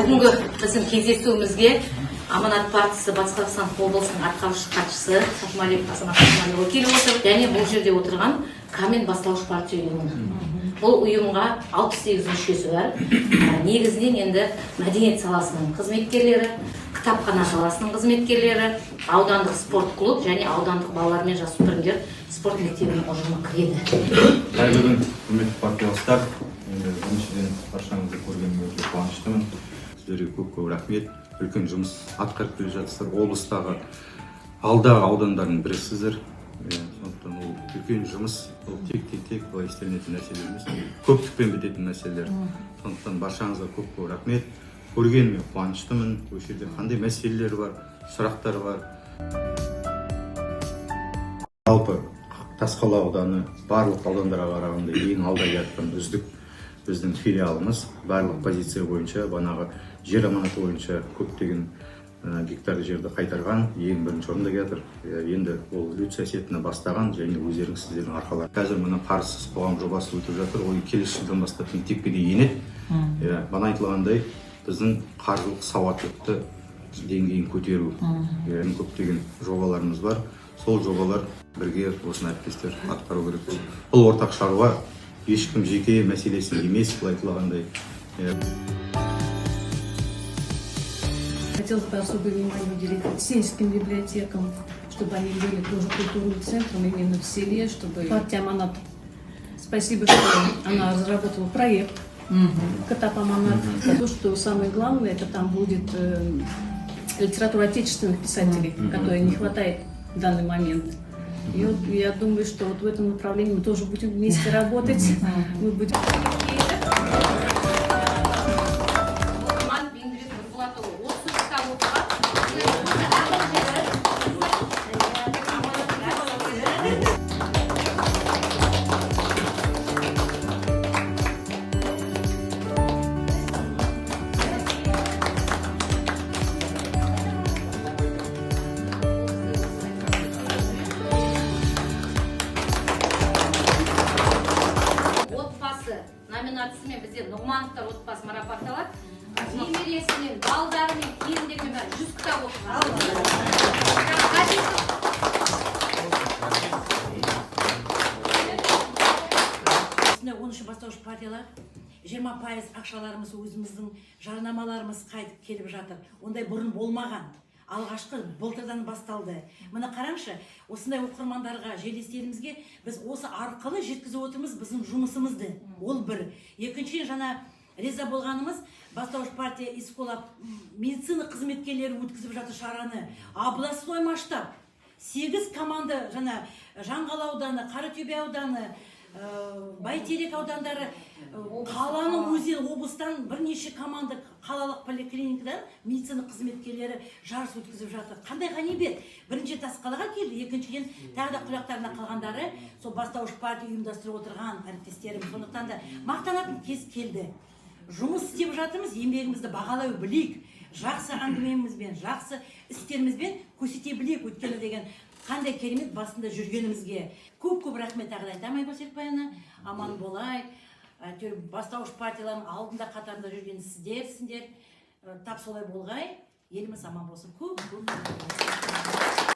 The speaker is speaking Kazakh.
Бүгінгі біздің кездесуімізге Аманат партиясы Батыс Қазақстан облысының атқарушы хатшысы Сатмалиев Азамат Сатмалиев келіп отыр. Және бұл жерде отырған Камен бастауыш партия ұйымы. Бұл ұйымға 68 мүшесі бар. Негізінен енді мәдениет саласының қызметкерлері, кітапхана саласының қызметкерлері, аудандық спорт клуб және аудандық балалар мен жасөспірімдер спорт мектебінің ұжымы кіреді. Қайырлы күн, құрметті партияластар. Біріншіден баршаңызды көргеніме өте қуаныштымын. Сіздерге көп рахмет. Үлкен жұмыс атқарып келе жатсыздар. Облыстағы алдағы аудандардың бірісіздер. Сондықтан ол үлкен жұмыс, ол тек былай істелінетін нәрселер емес, көптікпен бітетін мәселелер. Сондықтан баршаңызға көп рахмет. Көргеніме қуаныштымын. Осы жерде қандай мәселелер бар, сұрақтар бар. Жалпы Тасқала ауданы барлық аудандарға қарағанда ең алда жатқан үздік біздің филиалымыз. Барлық позиция бойынша, банағы жер аманаты бойынша көптеген гектар жерді қайтарған, ең бірінші орында жатыр. Енді ол саясатына бастаған және өздеріңіз сіздердің арқалары. Қазір мына қарызсыз қоғам жобасы өтіп жатыр. Ол келесі жылдан бастап мектепке де енеді. Бана айтылғандай, біздің қаржылық сауаттылықты деңгейін көтеру. Көптеген жобаларымыз бар. Сол жобалар бірге осыны әріптестер атқару керек. Бұл ортақ шаруа, ешкім жеке мәселесі емес, бұл айтылғандай. Хотелось бы особое внимание уделить сельским библиотекам, чтобы они были тоже культурным центром именно в селе, чтобы партия Аманат. Спасибо, что она разработала проект Катап Аманат. То, что самое главное, это там будет литература отечественных писателей, которой не хватает в данный момент. И вот я думаю, что вот в этом направлении мы тоже будем вместе работать. Мы будем... Номинациямен бізде Нұғмановтар отбасы марапатталады. Немересімен, балдарымен, келіндерімен 100 кітап оқыған. 13 бастауыш партиялар 20% ақшаларымыз өзіміздің жарнамаларымыз қайтып келіп жатыр. Ондай бұрын болмаған. Алғашқы былтырдан басталды. Мына қараңшы, осындай оқырмандарға, жерлестерімізге біз осы арқылы жеткізіп отырмыз біздің жұмысымызды. Ол бір. Екіншіден жаңа риза болғанымыз бастауыш партия Исколап медицина қызметкерлері өткізіп жатыр шараны. Областной масштаб 8 команда жаңа Жаңғал ауданы, Қаратөбе ауданы, Бәйтерек аудандары, қаланың өзен облыстан бірнеше команда қалалық поликлиникадан медицина қызметкерлері жарыс өткізіп жатыр. Қандай ғанибет? Бірінші Тасқалаға келді, екіншіден тағы да құлақтарына қалғандары сол бастауыш партия ұйымдастырып отырған әріптестерім. Сондықтан да мақтанатын кез келді. Жұмыс істеп жатырмыз, еңбегімізді бағалай білейік, жақсы әңгімемізбен, жақсы істерімізбен көрсете білейік өткені деген қандай керемет басында жүргенімізге. Көп рахмет тағы айтамай Көсербайына, аман болайық. Бастауыш партиялардың алдында қатарында жүрген сіздерсіңдер. Тап солай болғай, еліміз аман болсын. Көп